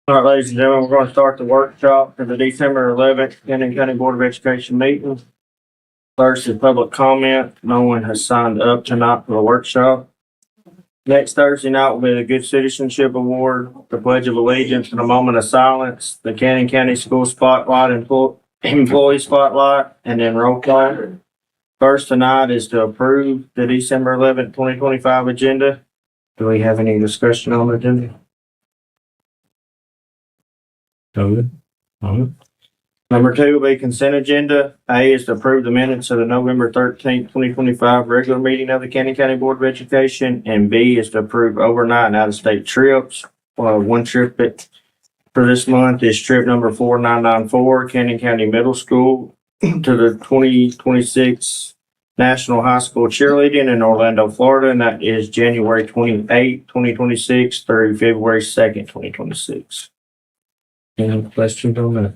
All right, ladies and gentlemen, we're going to start the workshop for the December 11th Canyon County Board of Education meeting. First is public comment. No one has signed up tonight for the workshop. Next Thursday night will be the Good Citizenship Award, the Pledge of Allegiance, and a moment of silence, the Canyon County School Spotlight and Employee Spotlight, and then roll call. First tonight is to approve the December 11th, 2025 agenda. Do we have any discussion on the agenda? Good. Number 2 will be consent agenda. A is to approve the minutes of the November 13th, 2025 regular meeting of the Canyon County Board of Education. And B is to approve overnight and out-of-state trips. One trip for this month is trip number 4994, Canyon County Middle School to the 2026 National High School Cheerleading in Orlando, Florida. And that is January 28th, 2026 through February 2nd, 2026. Any questions on that?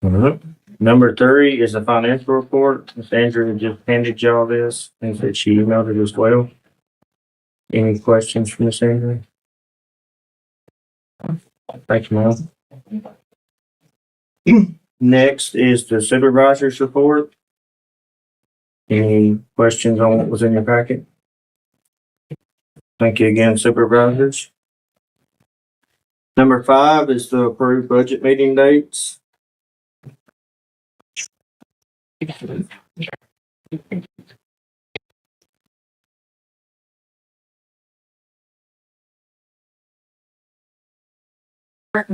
All right. Number 3 is the financial report. Ms. Andrew just handed y'all this and said she emailed it as well. Any questions from Ms. Andrew? Thank you, ma'am. Next is the supervisor's report. Any questions on what was in your packet? Thank you again, supervisors. Number 5 is to approve budget meeting dates. In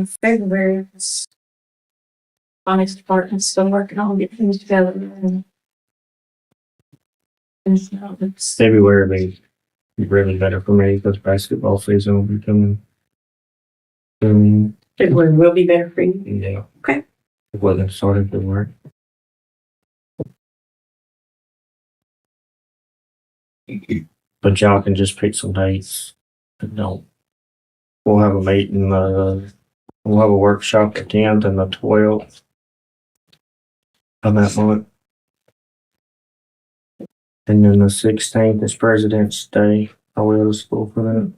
February, finance department's still working on getting things together. February will be really better for me because basketball season will be coming. February will be better for you. Yeah. Okay. It wasn't started to work. But y'all can just pick some dates. We'll have a meeting, we'll have a workshop the 10th and the 12th of that month. And then the 16th is President's Day. Are we out of school for that?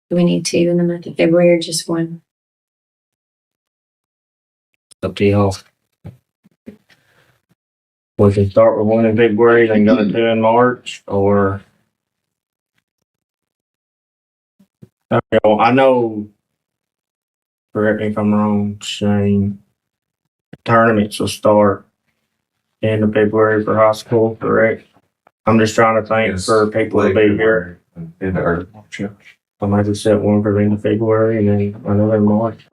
Do we need 2 in the month of February or just 1? Up to y'all. We can start with 1 in February, then go to 2 in March, or I know, correct me if I'm wrong, Shane, tournaments will start end of February for high school, correct? I'm just trying to think for people to be here. In the early March, yeah. I might just set one for the end of February and then another in March.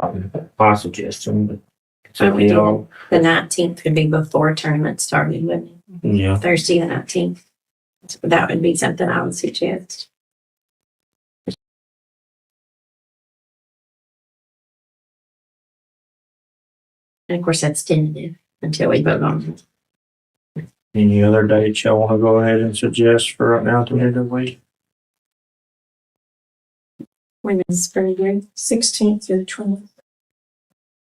My suggestion, but it's up to y'all. The 19th would be before tournament started, wouldn't it? Yeah. Thursday the 19th. So that would be something I would suggest. And of course, that's tentative until we vote on it. Any other dates y'all want to go ahead and suggest for right now to the end of the week? When is February 16th through the 20th?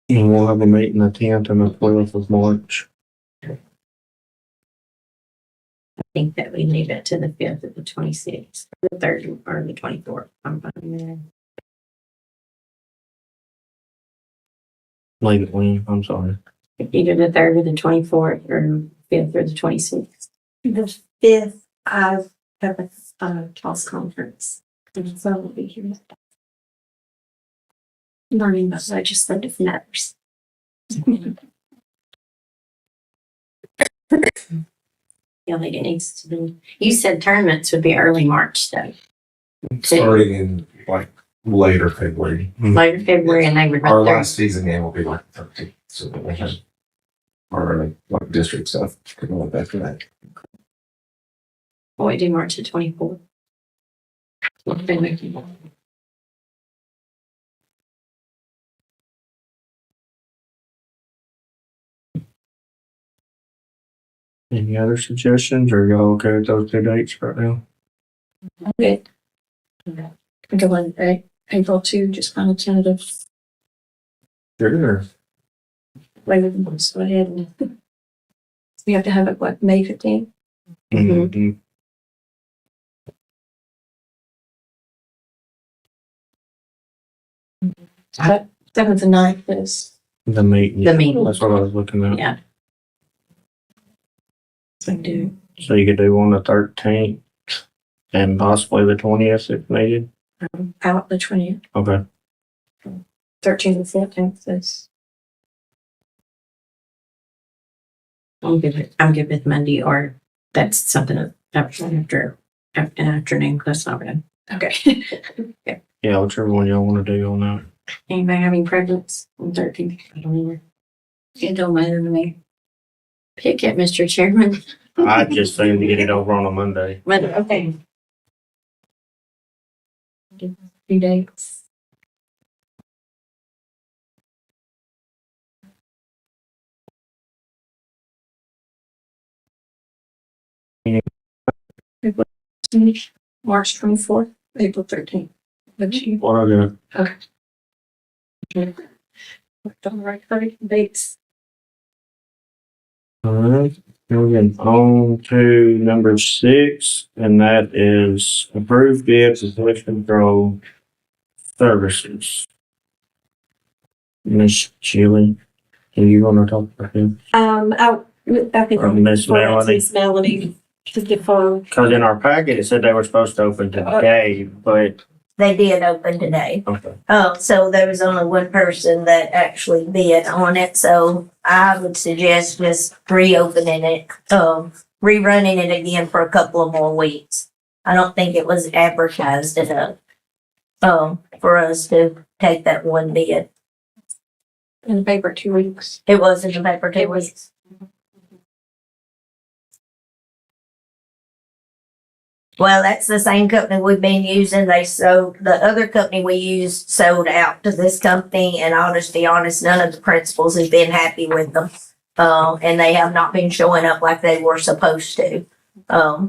And we'll have a meeting the 10th and the 12th of March. I think that we leave it to the 5th or the 26th, or the 3rd or the 24th. I'm fine with that. Leave it when, I'm sorry. Either the 3rd or the 24th or 5th or the 26th. The 5th, I have a class conference, and so I will be here. Learning about legislative matters. Yeah, like it needs to be. You said tournaments would be early March, though. Starting in like later February. Later February, and they would Our run there. last season game will be like 13th, so that we have our like district stuff going after that. Oh, we do March the 24th. Any other suggestions, or y'all okay with those 2 dates right now? Okay. Go on, April 2, just kind of tentative. Sure. Later than this, go ahead and We have to have it, what, May 15th? Mhm. But 7th and 9th is, The meeting. The meeting. That's what I was looking at. yeah. So I do. So you could do on the 13th and possibly the 20th if needed. Out the 20th, Okay. 13th and 14th is. I'm good with Monday, or that's something after an afternoon, that's not bad. Okay. Yeah, whichever one y'all want to do on that. Anybody having preference on 13th? I don't know. It don't matter to me. Pick it, Mr. Chairman. I just seem to get it over on a Monday. But, okay. Few dates. March 24th, April 13th. But you What I got? worked on the right dates. All right. Now we're getting on to number 6, and that is approved bids of pest control services. Miss Chili, are you gonna talk about him? I think. Or Miss Melanie? Miss Melanie to defer. Cause in our packet, it said they were supposed to open today, but, They did open today. okay. So there was only one person that actually bid on it, so I would suggest just reopening it, rerunning it again for a couple of more weeks. I don't think it was advertised enough, for us to take that one bid. In the paper 2 weeks. It was in the paper 2 weeks. Well, that's the same company we've been using. The other company we used sold out to this company, and I'll just be honest, none of the principals have been happy with them. And they have not been showing up like they were supposed to.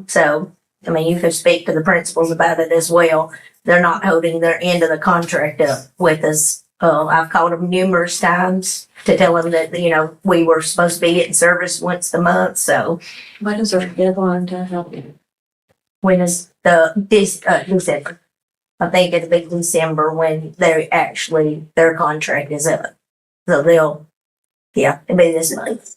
So, I mean, you could speak to the principals about it as well. They're not holding their end of the contract up with us. I've called them numerous times to tell them that, we were supposed to be getting service once a month, so. When is our deadline to help you? When is December? I think it'll be December when their contract is up. So it'll be this month.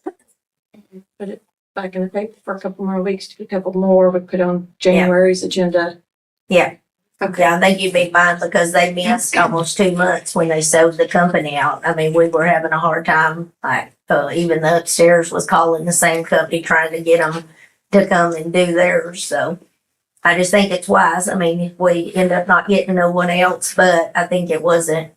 Put it back in the paper for a couple more weeks, a couple more, we put on January's agenda. Yeah. Okay. Yeah, I think you'd be fine because they missed almost 2 months when they sold the company out. I mean, we were having a hard time, even the upstairs was calling the same company trying to get them to come and do theirs, so. I just think it's wise. I mean, if we end up not getting no one else, but I think it wasn't.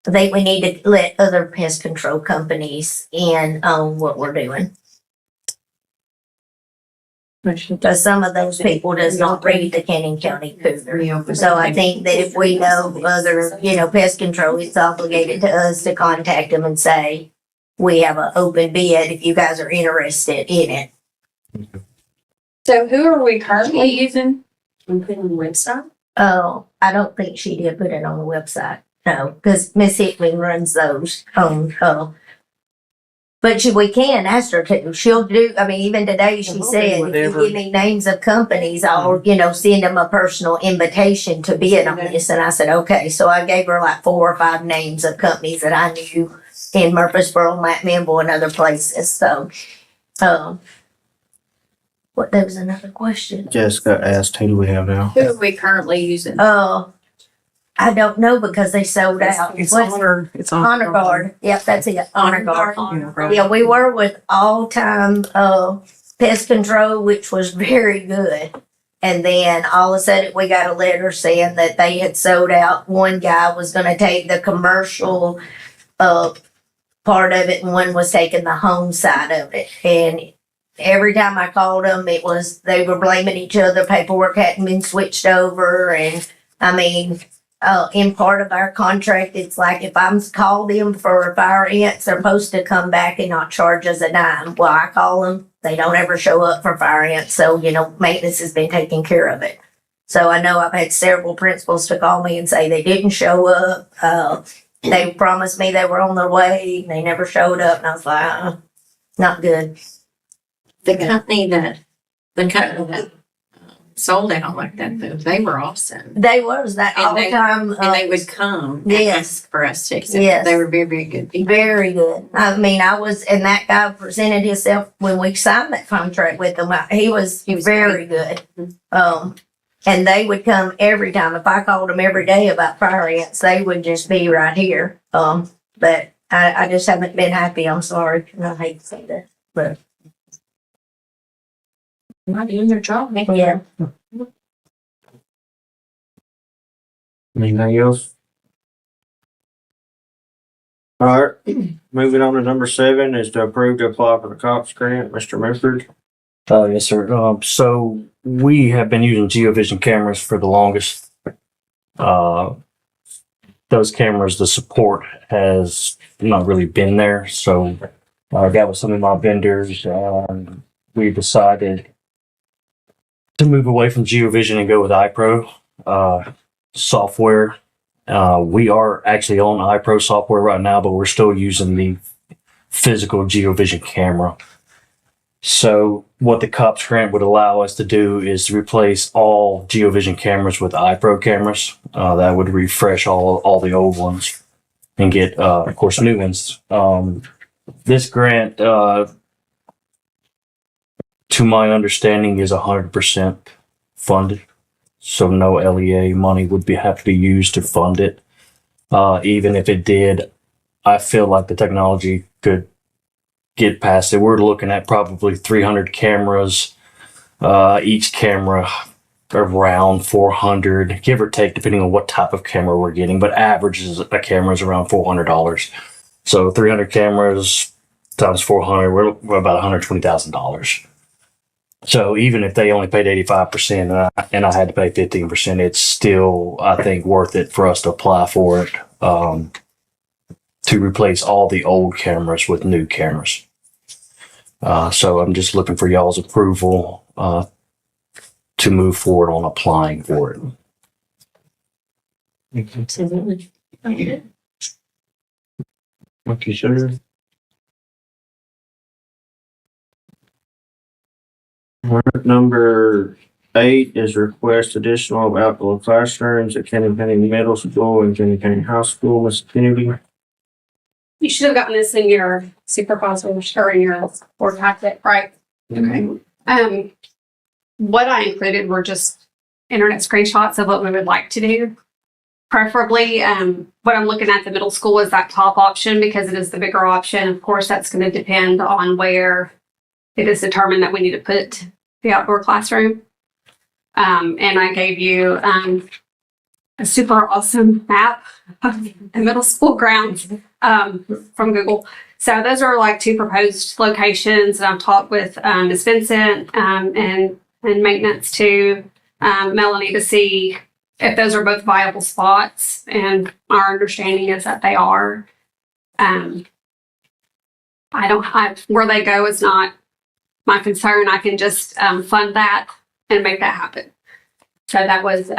I think we need to let other pest control companies in on what we're doing. Because some of those people does not read the Cannon County Cougar. So I think that if we know other, pest control, it's obligated to us to contact them and say, we have an open bid if you guys are interested in it. So who are we currently using? We put it on the website. Oh, I don't think she did put it on the website. No, because Miss Hickman runs those. But we can ask her to. She'll do, even today she said, if you Whatever. give me names of companies, I'll, send them a personal invitation to bid on this. And I said, okay. So I gave her like 4 or 5 names of companies that I knew in Murfreesboro, Manville, and other places. So, there was another question. Jessica asked, who do we have now? Who are we currently using? I don't know because they sold out. It's What's- Honor Guard. Yep, that's it. Honor Guard. Yeah, we were with All Time Pest Control, which was very good. And then all of a sudden we got a letter saying that they had sold out. One guy was gonna take the commercial part of it and one was taking the home side of it. And every time I called them, they were blaming each other. Paperwork hadn't been switched over. And in part of our contract, it's like if I'm called them for fire ants, they're supposed to come back and not charge us a dime. Well, I call them, they don't ever show up for fire ants. So, maintenance has been taking care of it. So I know I've had several principals to call me and say they didn't show up. They promised me they were on their way. They never showed up. And I was like, not good. The company that sold out like that, though, they were awesome. They was that And all the they- time. And they would come and Yes. ask for us to accept. Yes. They were very, very good people. Very good. I mean, and that guy presented himself when we signed that contract with him. He was He was very good. And they would come every time. If I called them every day about fire ants, they would just be right here. But I just haven't been happy. I'm sorry. I hate to say that. But Not doing their job. yeah. Anything else? All right, moving on to number 7 is to approve to apply for the COPS grant. Mr. Milford. Yes, sir. So we have been using geovision cameras for the longest. Those cameras, the support has not really been there. So I got with some of my vendors, we decided to move away from geovision and go with iPro software. We are actually on iPro software right now, but we're still using the physical geovision camera. So what the COPS grant would allow us to do is to replace all geovision cameras with iPro cameras. That would refresh all the old ones and get, of course, new ones. This grant, to my understanding, is 100% funded. So no LEA money would have to be used to fund it. Even if it did, I feel like the technology could get past it. We're looking at probably 300 cameras, each camera around 400, give or take, depending on what type of camera we're getting. But average is a camera is around $400. So 300 cameras times 400, we're about $120,000. So even if they only paid 85% and I had to pay 15%, it's still, I think, worth it for us to apply for it, to replace all the old cameras with new cameras. So I'm just looking for y'all's approval to move forward on applying for it. Absolutely. Okay. Okay, sure. Number 8 is request additional outdoor classrooms at Kenny County Middle School and Kenny County High School. Ms. Kennedy. You should have gotten this in your supervisor or in your board packet, right? Okay. What I included were just internet screenshots of what we would like to do. Preferably, what I'm looking at the middle school is that top option because it is the bigger option. Of course, that's going to depend on where it is determined that we need to put the outdoor classroom. And I gave you a super awesome map of the middle school grounds from Google. So those are like 2 proposed locations. And I've talked with Ms. Vincent and maintenance to Melanie to see if those are both viable spots. And our understanding is that they are. Where they go is not my concern. I can just fund that and make that happen. So that was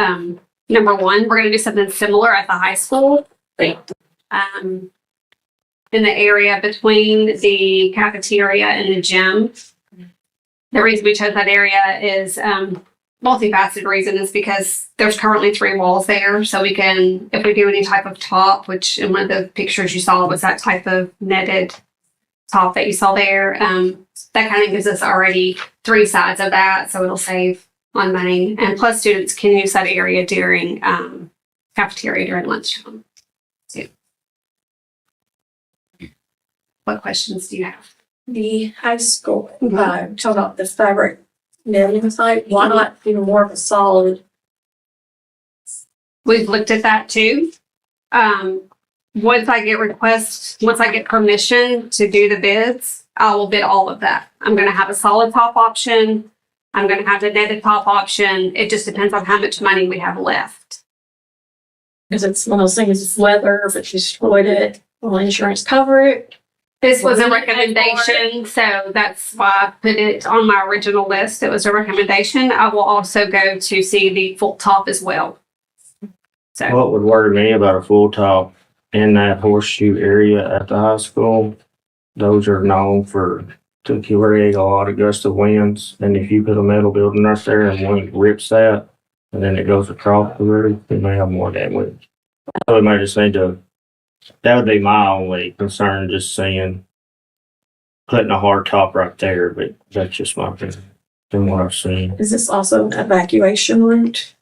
number 1. We're going to do something similar at the high school. In the area between the cafeteria and the gym. The reason we chose that area is multifaceted reason is because there's currently 3 walls there. So we can, if we do any type of top, which in one of the pictures you saw was that type of netted top that you saw there, that kind of gives us already 3 sides of that. So it'll save on money. And plus students can use that area during cafeteria during lunchtime. So, what questions do you have? The high school, talk about the fabric netting site, why not do more of a solid? We've looked at that too. Once I get permission to do the bids, I will bid all of that. I'm going to have a solid top option. I'm going to have the netted top option. It just depends on how much money we have left. Because it's one of those things, it's leather, if it's destroyed it, will insurance cover it? This was a Will we pay for recommendation, so that's why I put it on my original list. It was a recommendation. I will also go to see the full top as well. So What would worry me about a full top in that horseshoe area at the high school? Those are known for to carry a lot of gust of winds, and if you put a metal building right there and wind rips that, and then it goes across the roof, it may have more damage. So we might just need to, that would be my only concern, just seeing, putting a hard top right there, but that's just my opinion, from what I've seen. Is this also an evacuation route?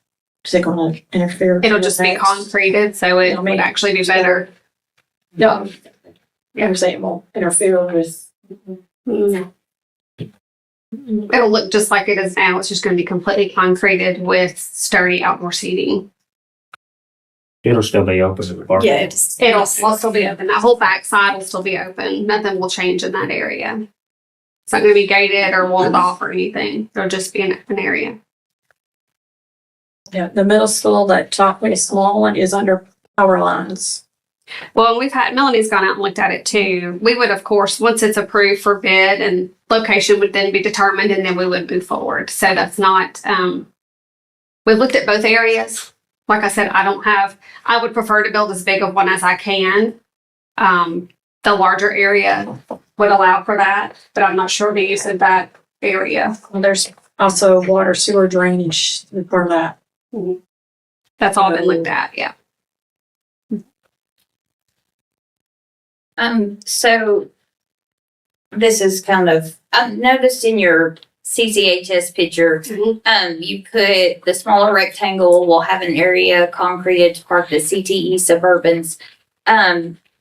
Is it gonna interfere? It'll just be concreted, so it would actually be better. No. I'm saying it won't interfere with. It'll look just like it is now. It's just going to be completely concreted with sturdy outdoor seating. It'll still be open to the park. It'll still be open. That whole back side will still be open. Nothing will change in that area. It's not going to be gated or walled off or anything. It'll just be an open area. Yeah, the middle school, that top way small one is under power lines. Well, Melanie's gone out and looked at it too. We would, of course, once it's approved for bid and location would then be determined, and then we would move forward. So that's not, we looked at both areas. Like I said, I would prefer to build as big of one as I can. The larger area would allow for that, but I'm not sure the use of that area. Well, there's also water sewer drainage for that. That's all been looked at, yeah. So this is kind of, I noticed in your CCHS picture, you put the smaller rectangle will have an area concreted to park the CTE Suburbans.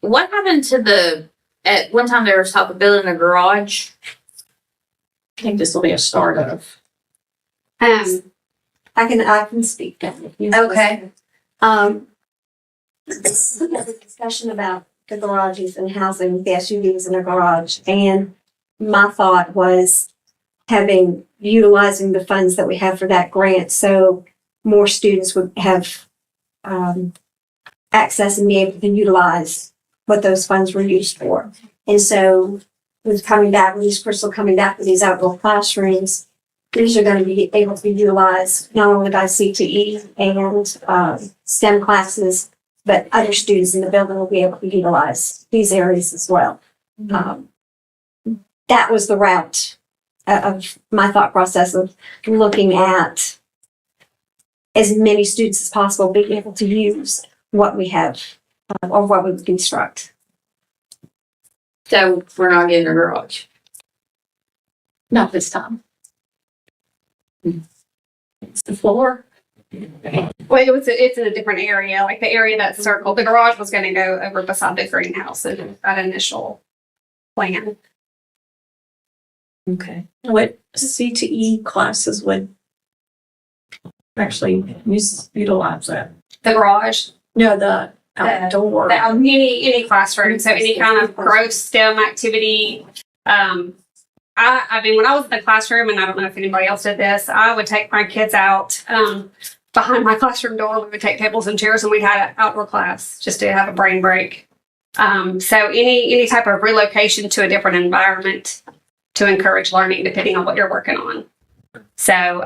What happened to at one time there was talk of building a garage? I think this will be a start of. Um, I can speak then. Okay. Discussion about the garages and housing the SUVs in a garage, and my thought was utilizing the funds that we have for that grant, so more students would have access and be able to utilize what those funds were used for. And so with Crystal coming back with these outdoor classrooms, these are going to be able to be utilized not only by CTE and STEM classes, but other students in the building will be able to utilize these areas as well. That was the route of my thought process of looking at as many students as possible being able to use what we have or what we would construct. So we're not getting a garage. Not this time. It's the floor. well, it's in a different area, like the area that's circled. The garage was going to go over beside the greenhouse in that initial plan. Okay. What CTE classes would actually utilize that? The garage, No, the outdoor. any classroom, so any kind of gross STEM activity. I mean, when I was in the classroom, and I don't know if anybody else did this, I would take my kids out behind my classroom door. We would take tables and chairs, and we'd have an outdoor class just to have a brain break. So any type of relocation to a different environment to encourage learning, depending on what you're working on. So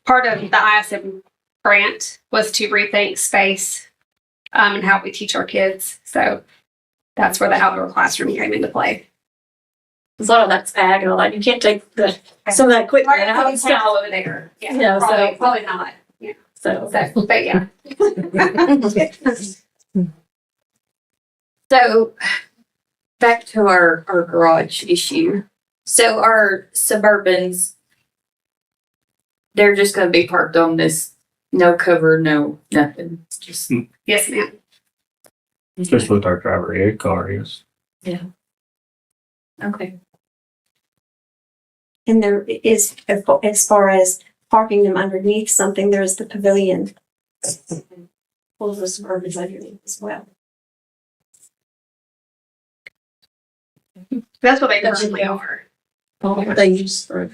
part of the ISM grant was to rethink space and how we teach our kids. So that's where the outdoor classroom came into play. A lot of that's ag and all that. You can't take some of that equipment Right, out. it's all over there. Yeah, Yeah, so- probably not. Yeah. So But yeah. So back to our garage issue. So our Suburbans, they're just going to be parked on this, no cover, no nothing. Just Yes, ma'am. Just with our driver ed car, yes. okay. And there is, as far as parking them underneath something, there's the pavilion. Full of the Suburbans underneath as well. That's what they currently are. they use for.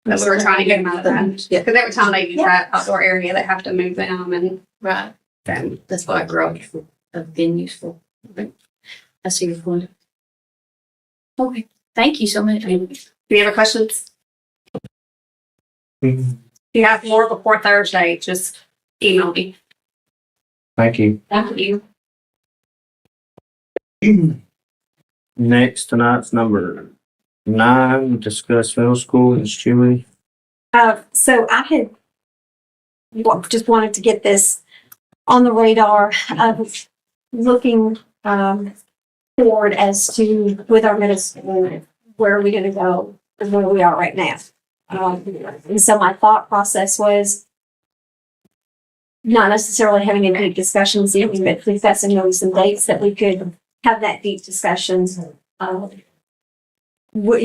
But we were trying to get them out of that. Yeah. Because every time they use that outdoor area, they have to move them and Right. then. That's why garage have been useful. I see your point. Okay. Thank you so much. Do you have any questions? Mhm. If you have more before Thursday, just email me. Thank you. Thank you. Next, tonight's number 9, discuss middle school, Ms. Julie. So I had just wanted to get this on the radar of looking, forward as to with our middle school, where are we gonna go and where we are right now. And so my thought process was not necessarily having a deep discussion this evening, but discussing maybe some dates that we could have that deep discussion. What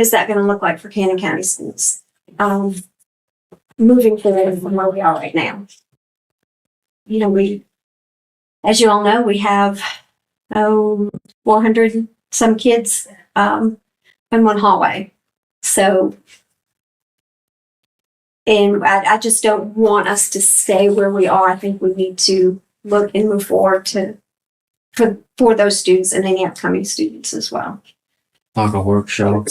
is that gonna look like for Cannon County schools? Moving forward from where we are right now. As you all know, we have 400 some kids in one hallway. So, and I just don't want us to stay where we are. I think we need to look and move forward for those students and any upcoming students as well. Like a workshop.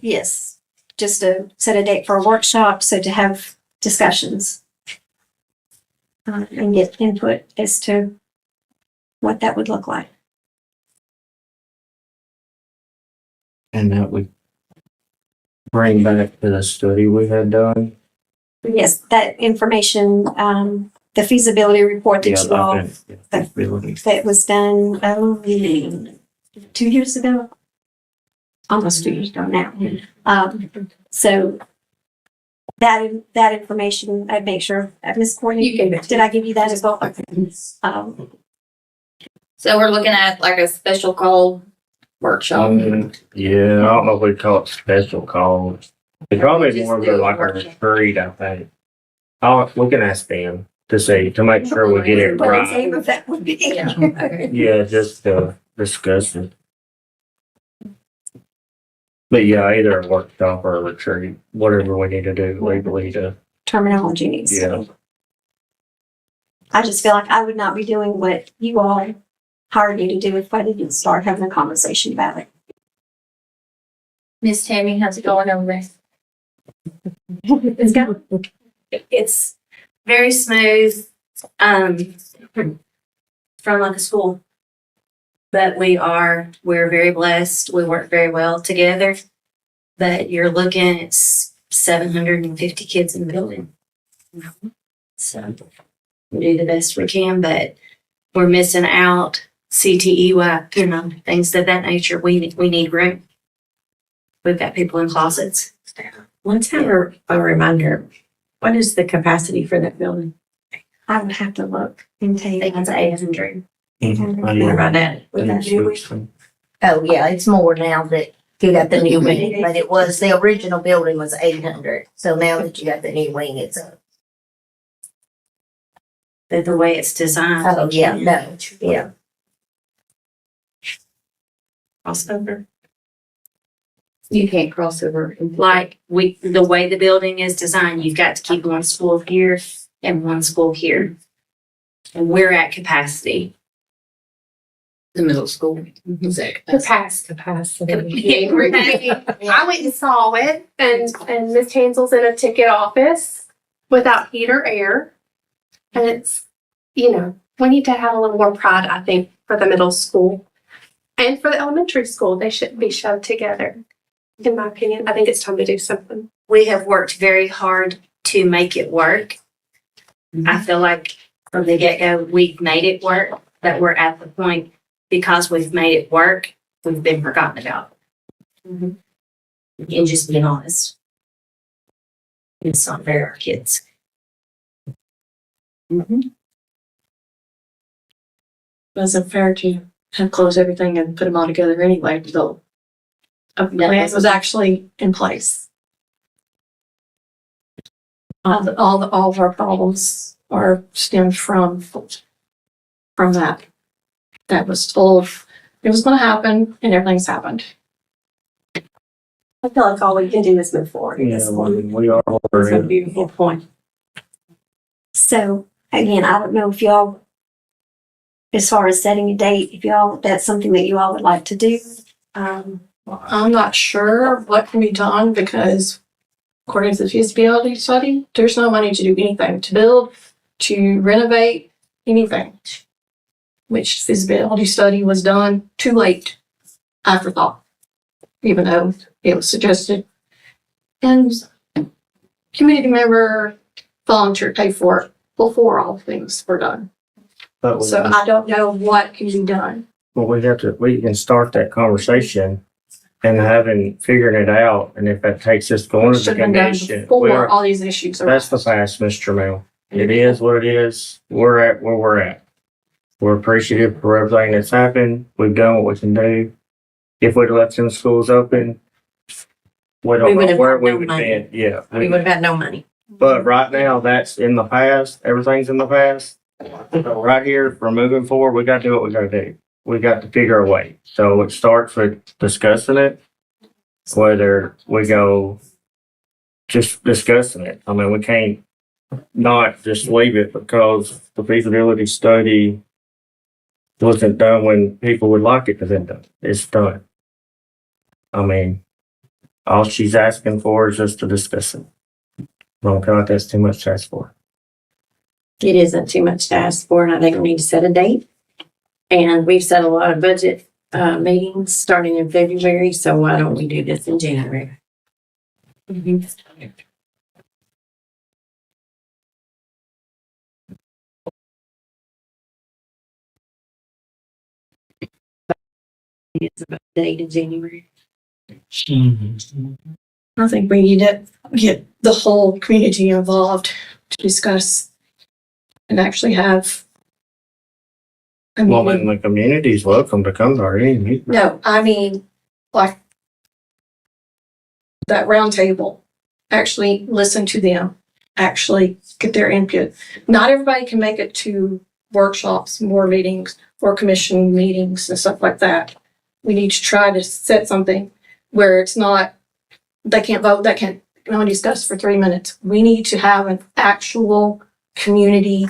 Yes, just to set a date for a workshop, so to have discussions and get input as to what that would look like. And that we bring back to the study we had done. Yes, that information, the feasibility report that you all, Feasibility. that was done, 2 years ago? Almost 2 years ago now. So that information, I'd make sure, Ms. Courtney, You gave it. did I give you that as well? So we're looking at like a special call workshop. Yeah, I don't know if we call it special calls. It's probably more of a, like a retreat, I think. We can ask them to see, to make sure we get it What the right. name of that would be. Yeah, just to discuss it. But yeah, either a workshop or a retreat, whatever we need to do legally to, Terminology needs. yeah. I just feel like I would not be doing what you all hired me to do if I didn't start having a conversation about it. Miss Tammy, how's it going over there? It's very smooth, from like a school. But we're very blessed. We work very well together. But you're looking at 750 kids in the building. So we do the best we can, but we're missing out CTE, things of that nature. We need room. We've got people in closets. Let's have a reminder. What is the capacity for that building? I would have to look and tell I you. think it's 800. What about that? With that new Oh, yeah, it's more now that you got the new wing, but it was, the original building was 800. So now that you got the new wing, it's The way it's designed. oh, yeah, no, yeah. Crossover. You can't cross over. Like the way the building is designed, you've got to keep one school here and one school here. And we're at capacity. The middle school. Is that Capacity. Yeah, we're at- I went and saw it, and Miss Hansel's in a ticket office without heat or air. And it's, we need to have a little more pride, I think, for the middle school and for the elementary school. They shouldn't be shoved together. In my opinion, I think it's time to do something. We have worked very hard to make it work. I feel like from the get-go, we've made it work, but we're at the point, because we've made it work, we've been forgotten about. And just being honest. It's not fair to our kids. Wasn't fair to have close everything and put them all together anyway, so a plan was actually in place. All of our problems are stemmed from that. That was told it was gonna happen and everything's happened. I feel like all we can do is move forward. at Yeah, this point. we are. That's a beautiful point. So again, I don't know if y'all, as far as setting a date, if y'all, that's something that you all would like to do. I'm not sure what can be done because according to the feasibility study, there's no money to do anything, to build, to renovate, anything. Which feasibility study was done too late, afterthought. even though it was suggested. And community member volunteer pay for it before all things were done. But we, So I don't know what can be done. well, we can start that conversation and having, figuring it out. And if that takes us going to the Should have been done convention, before all these issues that's the arose. past, Mr. Mel. It is what it is. We're at where we're at. We're appreciative for everything that's happened. We've done what we can do. If we'd left them schools open, we don't We would know have where had we no would money. be. Yeah. We would have had no money. But right now, that's in the past. Everything's in the past. So right here, for moving forward, we got to do what we got to do. We got to figure a way. So it starts with discussing it, whether we go just discussing it. I mean, we can't not just leave it because the feasibility study wasn't done when people would like it to be done. It's done. I mean, all she's asking for is just to discuss it. I don't feel like that's too much to ask for. It isn't too much to ask for, and I think we need to set a date. And we've set a lot of budget meetings starting in February, so why don't we do this in January? It's about date in January. I think we need to get the whole community involved to discuss and actually have a Well, meeting. then the community's welcome to come to our meeting. No, I mean, like that round table, actually listen to them, actually get their input. Not everybody can make it to workshops, more meetings, or commission meetings and stuff like that. We need to try to set something where it's not, they can't vote, they can only discuss for 3 minutes. We need to have an actual community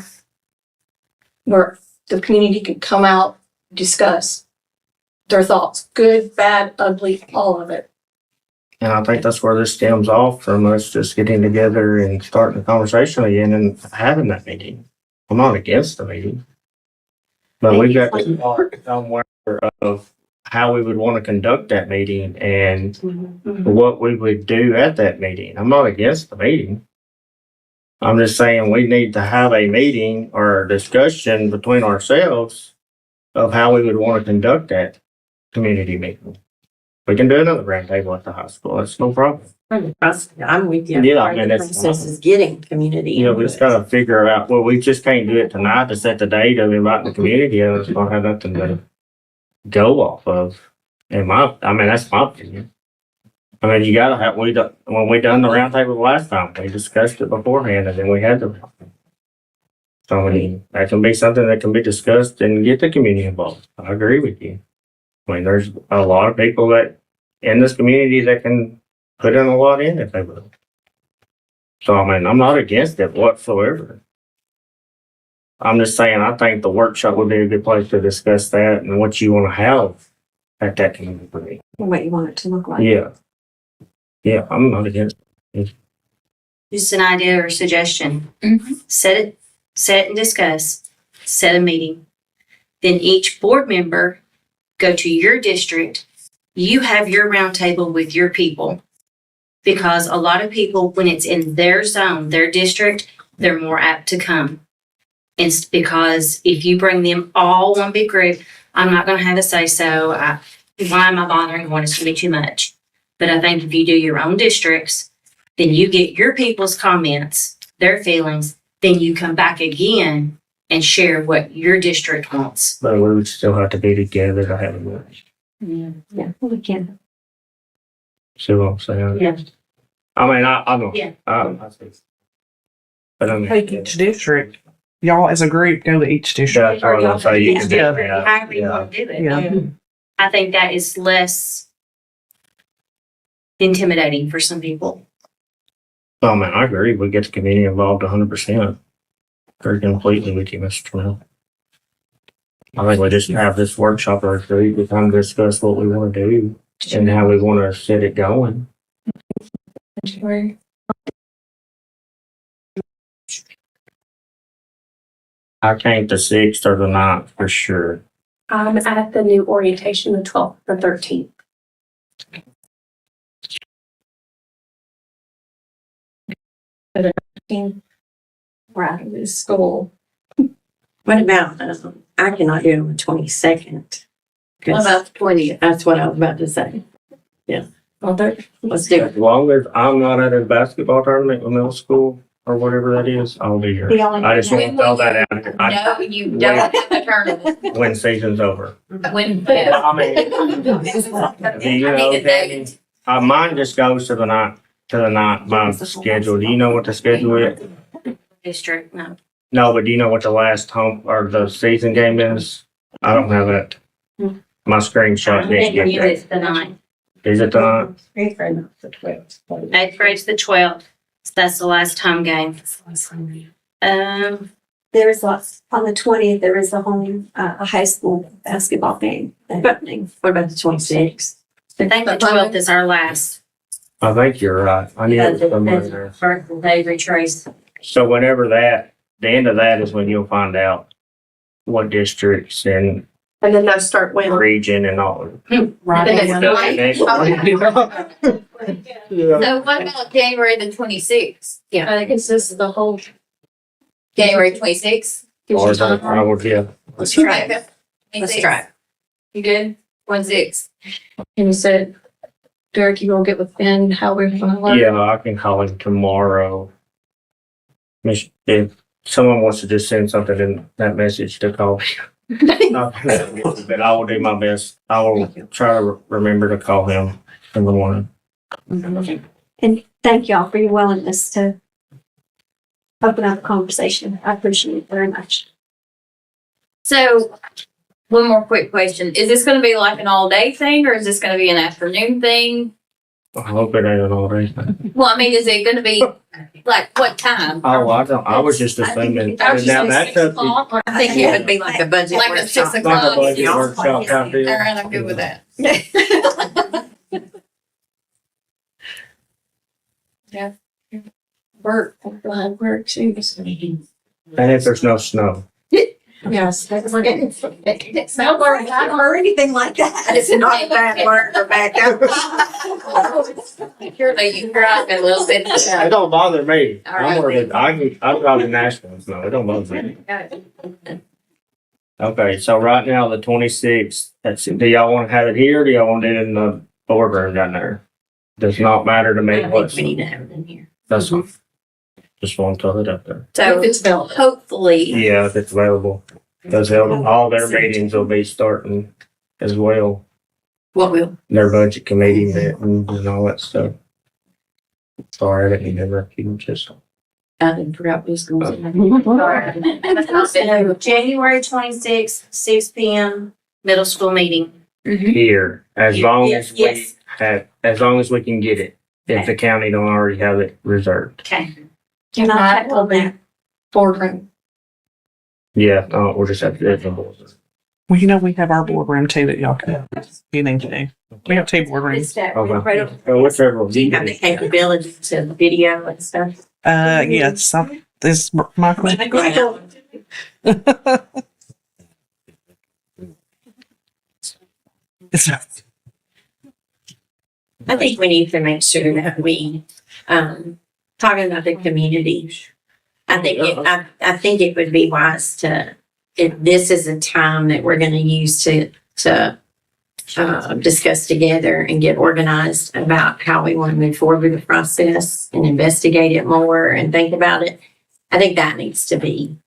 where the community can come out, discuss their thoughts, good, bad, ugly, all of it. And I think that's where this stems off from us just getting together and starting the conversation again and having that meeting. I'm not against the meeting. But we've got to start somewhere of how we would want to conduct that meeting and what we would do at that meeting. I'm not against the meeting. I'm just saying we need to have a meeting or a discussion between ourselves of how we would want to conduct that community meeting. We can do another roundtable at the high school. That's no problem. I'm with you. Yeah, Part I mean, of the it's- process is getting community. You know, we input. just gotta figure out, well, we just can't do it tonight to set the date of inviting the community and it's gonna have nothing to go off of. I mean, that's my opinion. I mean, you gotta have, when we done the roundtable last time, we discussed it beforehand and then we had the. So I mean, that can be something that can be discussed and get the community involved. I agree with you. I mean, there's a lot of people that in this community that can put in a lot in if they will. So I mean, I'm not against it whatsoever. I'm just saying, I think the workshop would be a good place to discuss that and what you want to have at that community meeting. What you want it to look like. Yeah. Yeah, I'm not against it. Just an idea or suggestion. Set and discuss, set a meeting. Then each board member go to your district. You have your roundtable with your people. Because a lot of people, when it's in their zone, their district, they're more apt to come. It's because if you bring them all one big group, I'm not going to have a say so. Why am I bothering going? It's going to be too much. But I think if you do your own districts, then you get your people's comments, their feelings, then you come back again and share what your district wants. But we would still have to be together to have a meeting. Yeah, we can. See what I'm saying? Yeah. I mean, I don't. Yeah. I see. But I mean. Take each district. Y'all as a group go to each district. That's what I'm saying. You can do Yeah. that. However you Yeah. want to do it. Yeah. I think that is less intimidating for some people. Oh man, I agree. We get the community involved 100%. Very completely with you, Mr. Mel. I think we just have this workshop or three to kind of discuss what we want to do and how we want to set it going. I can't the 6th or the 9th for sure. I'm at the new orientation, the 12th, the 13th. We're out of this school. What about, I cannot do it on the 22nd. What about the 20th? That's what I was about to say. Well, they're- Let's do As long as I'm not at a basketball tournament in middle school or whatever that is, I'll be here. The only I just want to When throw will that out here. No, you don't have a tournament. When season's over. When, I mean, do you I know, need a Tammy? date. Mine just goes to the night by schedule. Do you know what the schedule is? district, no. No, but do you know what the last home or the season game is? I don't have it. My screenshot didn't get that. It's the 9th. Is it the night? Eighth grade's the 12th. That's the last home game. There is lots, on the 20th, there is a home, a high school basketball game happening. What about the 26th? I think the 12th is our last. I think you're right. I knew it was somewhere in there. Birthday retrace. So whenever the end of that is when you'll find out what districts and And then they'll start winning. region and all. Right. So what about January the 26th? I think it's just the whole. January 26th? Or I would, yeah. Let's try it. Let's try it. You good? 1-6. And you said, Derek, you gonna get with Ben, how we're gonna learn? Yeah, I can call him tomorrow. If someone wants to just send something in that message to call me. But I will do my best. I will try to remember to call him in the morning. And thank y'all for your willingness to open up a conversation. I appreciate it very much. So, one more quick question. Is this gonna be like an all-day thing, or is this gonna be an afternoon thing? I hope it ain't an all day thing. Well, I mean, is it gonna be, like, what time? Oh, I don't, I was just assuming. I was just Now saying that's 6 up to- o'clock. I think it would be like a budget Like at 6 workshop. Like a o'clock? budget workshop type deal. All right, I'm good with that. Work, line work, too. And if there's no snow. Yes, that's what it's not work. Or anything like that. It's not bad work or back up. Surely you drive a little bit. It don't bother me. All right. I'm worried. I drive the Nashville, so it don't bother me. Okay, so right now, the 26th, do y'all want to have it here, or do y'all want it in the boardroom down there? Does not matter to I me think what's, we need to have it in here. that's, just want to throw it up there. So It's available. hopefully, Yeah, if it's available. Because all their meetings will be starting as well, what will, their budget committee meetings and all that stuff. Sorry, I didn't ever keep just. I didn't forget what was going on. So January 26th, 6 p.m., middle school meeting. Here, as long Yes, as we yes. have, as long as we can get it, if the county don't already have it reserved. Okay. Can I check on that? Boardroom. Yeah, we'll just have to do it. Well, you know, we have our boardroom too that y'all can get into. We have 2 boardrooms. Is that Okay. incredible? Whichever. Do you have the capability to video and stuff? Yes, this Michael. It's I think we need to make sure that we, talking about the community, I think it would be wise to, if this is a time that we're gonna use to discuss together and get organized about how we want to move forward with the process and investigate it more and think about it. I think that needs to be,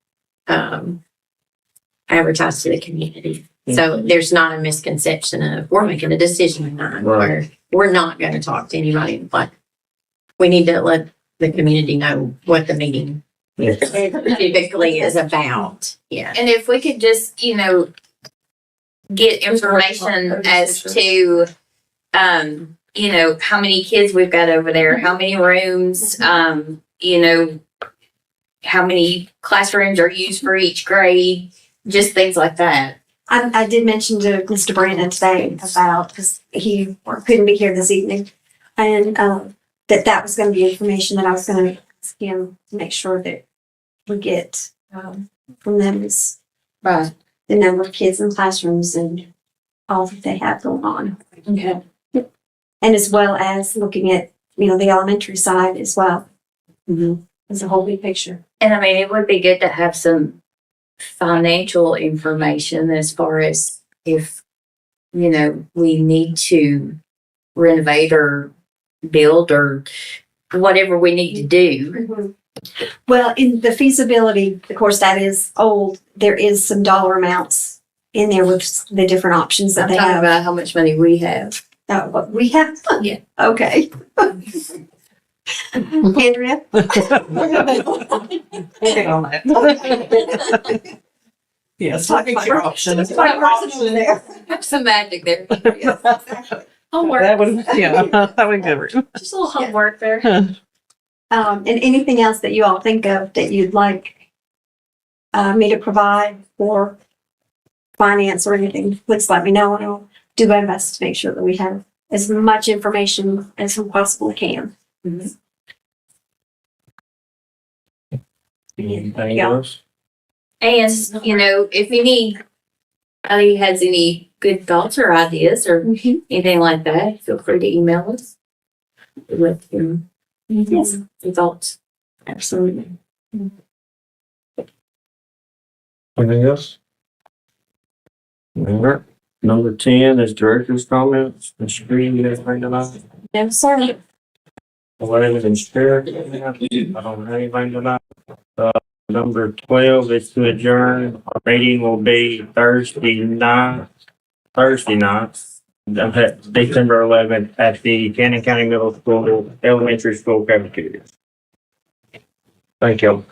advertised to the community. So there's not a misconception of we're making a decision tonight, or we're not gonna talk to anybody. Like, we need to let the community know what the meeting typically is about. Yeah. And if we could just, get information as to, how many kids we've got over there, how many rooms, how many classrooms are used for each grade, just things like that. I did mention to Mr. Brandon today about, because he couldn't be here this evening, and that was going to be information that I was going to ask him to make sure that we get from them is Right. the number of kids in classrooms and all that they have going on. Okay. And as well as looking at, the elementary side as well. It's a whole big picture. And I mean, it would be good to have some financial information as far as if, you know, we need to renovate or build or whatever we need to do. Well, in the feasibility, of course, that is old. There is some dollar amounts in there with the different options that I'm they talking have. about how much money we have. What we have? Yeah. Okay. Andrea? Okay on that. Yes, I think your option is. Have some magic there. Homework, That would, yeah, that would cover it. just a little homework there. And anything else that you all think of that you'd like me to provide for finance or anything, please let me know and I'll do my best to make sure that we have as much information as we possibly can. Anything Yeah. else? And, you know, if anybody has any good thoughts or ideas or anything like that, feel free to email us with your thoughts. Absolutely. Anything else? All right. Number 10 is director's comments. Mr. Green, you guys bring them up? No, sorry. 11 is chair. I don't have anything tonight. Number 12 is to adjourn. Our meeting will be Thursday night, December 11th at the Cannon County Middle School, Elementary School cafeteria. Thank you.